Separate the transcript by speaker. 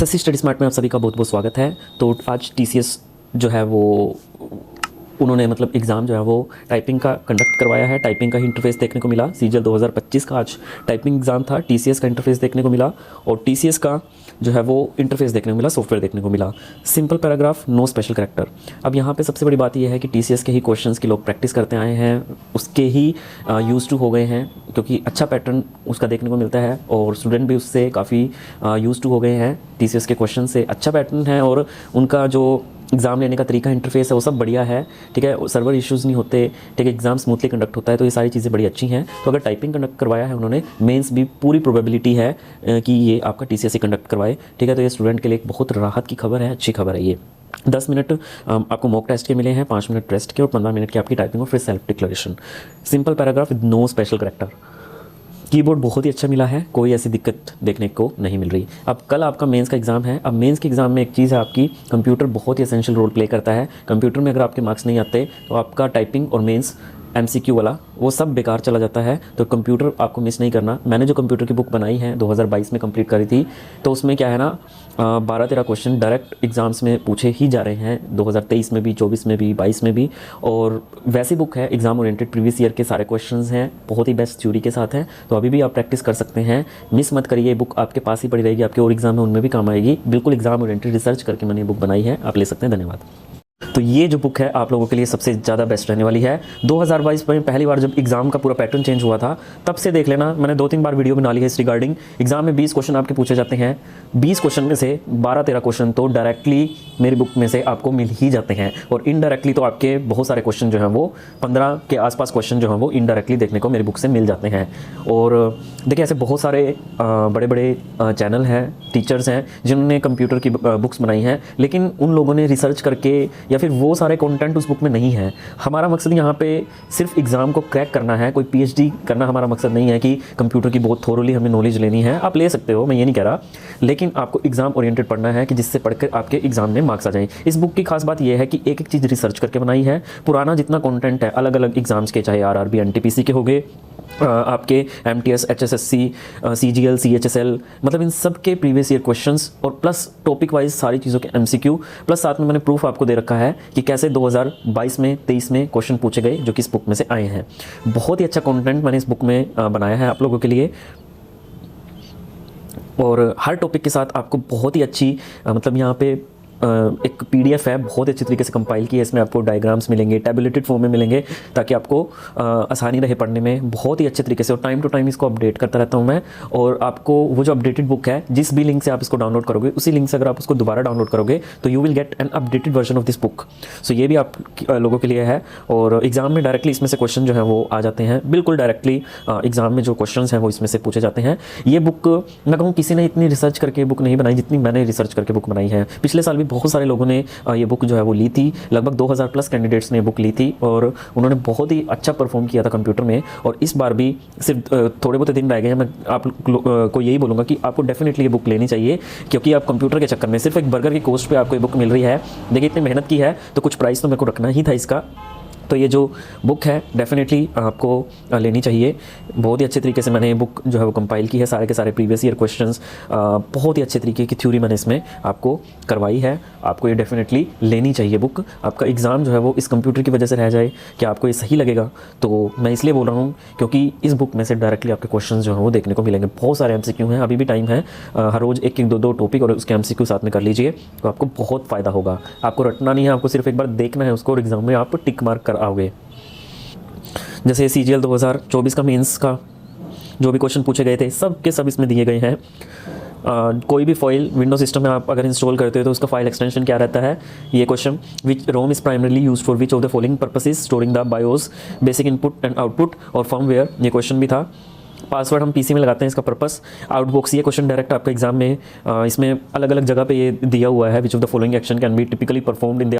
Speaker 1: ससी study smart में आप सभी का बहुत बहुत स्वागत है। तो आज टीसीएस जो है वो उन्होंने मतलब एग्ज़ाम जो है वो टाइपिंग का कंडक्ट करवाया है। टाइपिंग का ही इंटरफेस देखने को मिला। सीजीएल 2025 का आज टाइपिंग एग्ज़ाम था। टीसीएस का इंटरफेस देखने को मिला और टीसीएस का जो है वो इंटरफेस देखने को मिला, सॉफ्टवेयर देखने को मिला। Simple paragraph, no special character. अब यहाँ पे सबसे बड़ी बात यह है कि टीसीएस के ही क्वेश्चंस की लोग प्रैक्टिस करते आए हैं, उसके ही यूज़ टू हो गए हैं, क्योंकि अच्छा पैटर्न उसका देखने को मिलता है और स्टूडेंट भी उससे काफ़ी यूज़ टू हो गए हैं। टीसीएस के क्वेश्चन से अच्छा पैटर्न है और उनका जो एग्ज़ाम लेने का तरीका, इंटरफेस है, वो सब बढ़िया है। ठीक है, सर्वर इश्यूज़ नहीं होते। ठीक है, एग्ज़ाम स्मूथली कंडक्ट होता है। तो ये सारी चीज़ें बड़ी अच्छी हैं। तो अगर टाइपिंग कंडक्ट करवाया है उन्होंने, मेंस भी पूरी प्रोबेबिलिटी है कि ये आपका टीसीएस ही कंडक्ट करवाए। ठीक है, तो ये स्टूडेंट के लिए एक बहुत राहत की खबर है, अच्छी खबर है ये। 10 मिनट आपको मॉक टेस्ट के मिले हैं, 5 मिनट टेस्ट के और 15 मिनट की आपकी टाइपिंग और फिर self declaration. Simple paragraph with no special character. Keyboard बहुत ही अच्छा मिला है, कोई ऐसी दिक्कत देखने को नहीं मिल रही। अब कल आपका मेंस का एग्ज़ाम है। अब मेंस के एग्ज़ाम में एक चीज़ है, आपकी कंप्यूटर बहुत ही एसेंशियल रोल प्ले करता है। कंप्यूटर में अगर आपके मार्क्स नहीं आते तो आपका टाइपिंग और मेंस एमसीक्यू वाला वो सब बेकार चला जाता है। तो कंप्यूटर आपको मिस नहीं करना। मैंने जो कंप्यूटर की बुक बनाई है 2022 में कंप्लीट करी थी, तो उसमें क्या है ना 12-13 क्वेश्चन डायरेक्ट एग्ज़ाम्स में पूछे ही जा रहे हैं, 2023 में भी, 24 में भी, 22 में भी। और वैसी बुक है, एग्ज़ाम ओरिएंटेड, प्रीवियस ईयर के सारे क्वेश्चंस हैं, बहुत ही बेस्ट थ्योरी के साथ हैं। तो अभी भी आप प्रैक्टिस कर सकते हैं, मिस मत करिए। बुक आपके पास ही पड़ी रहेगी, आपके और एग्ज़ाम है उनमें भी काम आएगी। बिल्कुल एग्ज़ाम ओरिएंटेड रिसर्च करके मैंने ये बुक बनाई है, आप ले सकते हैं। धन्यवाद। तो ये जो बुक है आप लोगों के लिए सबसे ज़्यादा बेस्ट रहने वाली है। 2022 में पहली बार जब एग्ज़ाम का पूरा पैटर्न चेंज हुआ था, तब से देख लेना, मैंने 2-3 बार वीडियो बना ली है इस रिगार्डिंग। एग्ज़ाम में 20 क्वेश्चन आपके पूछे जाते हैं। 20 क्वेश्चन में से 12-13 क्वेश्चन तो डायरेक्टली मेरी बुक में से आपको मिल ही जाते हैं और इनडायरेक्टली तो आपके बहुत सारे क्वेश्चन जो हैं वो 15 के आसपास क्वेश्चन जो हैं वो इनडायरेक्टली देखने को मेरी बुक से मिल जाते हैं। और देखिए, ऐसे बहुत सारे बड़े बड़े चैनल हैं, टीचर्स हैं जिन्होंने कंप्यूटर की बुक्स बनाई हैं, लेकिन उन लोगों ने रिसर्च करके या फिर वो सारे कंटेंट उस बुक में नहीं है। हमारा मकसद यहाँ पे सिर्फ एग्ज़ाम को क्रैक करना है, कोई पीएचडी करना हमारा मकसद नहीं है कि कंप्यूटर की बहुत थोरोली हमें नॉलेज लेनी है। आप ले सकते हो, मैं ये नहीं कह रहा, लेकिन आपको एग्ज़ाम ओरिएंटेड पढ़ना है कि जिससे पढ़कर आपके एग्ज़ाम में मार्क्स आ जाएं। इस बुक की खास बात यह है कि एक एक चीज़ रिसर्च करके बनाई है। पुराना जितना कंटेंट है अलग अलग एग्ज़ाम्स के, चाहे आरआरबी, एनटीपीसी के हो गए, आपके एमटीएस, एचएसएससी, सीजीएल, सीएचएसएल, मतलब इन सब के प्रीवियस ईयर क्वेश्चंस और प्लस टॉपिक वाइज सारी चीज़ों के एमसीक्यू, प्लस साथ में मैंने प्रूफ आपको दे रखा है कि कैसे 2022 में, 23 में क्वेश्चन पूछे गए जो कि इस बुक में से आए हैं। बहुत ही अच्छा कंटेंट मैंने इस बुक में बनाया है आप लोगों के लिए और हर टॉपिक के साथ आपको बहुत ही अच्छी मतलब यहाँ पे एक पीडीएफ है, बहुत अच्छी तरीके से कंपाइल की है। इसमें आपको डायग्राम्स मिलेंगे, टैबुलेटेड फॉर्म में मिलेंगे, ताकि आपको आसानी रहे पढ़ने में बहुत ही अच्छे तरीके से। और टाइम टू टाइम इसको अपडेट करता रहता हूँ मैं। और आपको वो जो अपडेटेड बुक है, जिस भी लिंक से आप इसको डाउनलोड करोगे, उसी लिंक से अगर आप उसको दोबारा डाउनलोड करोगे तो you will get an updated version of this book. So ये भी आप लोगों के लिए है। और एग्ज़ाम में डायरेक्टली इसमें से क्वेश्चन जो है वो आ जाते हैं, बिल्कुल डायरेक्टली एग्ज़ाम में जो क्वेश्चन हैं वो इसमें से पूछे जाते हैं। ये बुक मैं कहूँ किसी ने इतनी रिसर्च करके बुक नहीं बनाई जितनी मैंने रिसर्च करके बुक बनाई है। पिछले साल भी बहुत सारे लोगों ने ये बुक जो है वो ली थी, लगभग 2000 प्लस कैंडिडेट्स ने बुक ली थी और उन्होंने बहुत ही अच्छा परफॉर्म किया था कंप्यूटर में। और इस बार भी सिर्फ थोड़े बहुत दिन रह गए हैं। मैं आप को यही बोलूँगा कि आपको डेफिनेटली ये बुक लेनी चाहिए, क्योंकि आप कंप्यूटर के चक्कर में सिर्फ एक बर्गर की कॉस्ट पे आपको ये बुक मिल रही है। देखिए, इतनी मेहनत की है तो कुछ प्राइस तो मेरे को रखना ही था इसका। तो ये जो बुक है डेफिनेटली आपको लेनी चाहिए। बहुत ही अच्छे तरीके से मैंने ये बुक जो है वो कंपाइल की है, सारे के सारे प्रीवियस ईयर क्वेश्चंस, बहुत ही अच्छे तरीके की थ्योरी मैंने इसमें आपको करवाई है। आपको ये डेफिनेटली लेनी चाहिए बुक। आपका एग्ज़ाम जो है वो इस कंप्यूटर की वजह से रह जाए, कि आपको ये सही लगेगा, तो मैं इसलिए बोल रहा हूँ क्योंकि इस बुक में से डायरेक्टली आपके क्वेश्चन जो हैं वो देखने को मिलेंगे। बहुत सारे एमसीक्यू हैं, अभी भी टाइम है, हर रोज़ एक एक दो टॉपिक और उसके एमसीक्यू साथ में कर लीजिए, तो आपको बहुत फ़ायदा होगा। आपको रटना नहीं है, आपको सिर्फ एक बार देखना है उसको और एग्ज़ाम में आप टिक मार्क कर आओगे। जैसे सीजीएल 2024 का मेंस का जो भी क्वेश्चन पूछे गए थे, सब के सब इसमें दिए गए हैं। कोई भी फाइल विंडो सिस्टम में आप अगर इंस्टॉल करते हो तो उसका फाइल एक्सटेंशन क्या रहता है, ये question, which ROM is primarily used for which of the following purposes, storing the BIOS, basic input and output और फर्मवेयर, ये क्वेश्चन भी था। पासवर्ड हम पीसी में लगाते हैं, इसका पर्पस। आउटबॉक्स, ये क्वेश्चन डायरेक्ट आपका एग्जाम में इसमें अलग अलग जगह पे ये दिया हुआ है, विच of the following action can be typically performed in the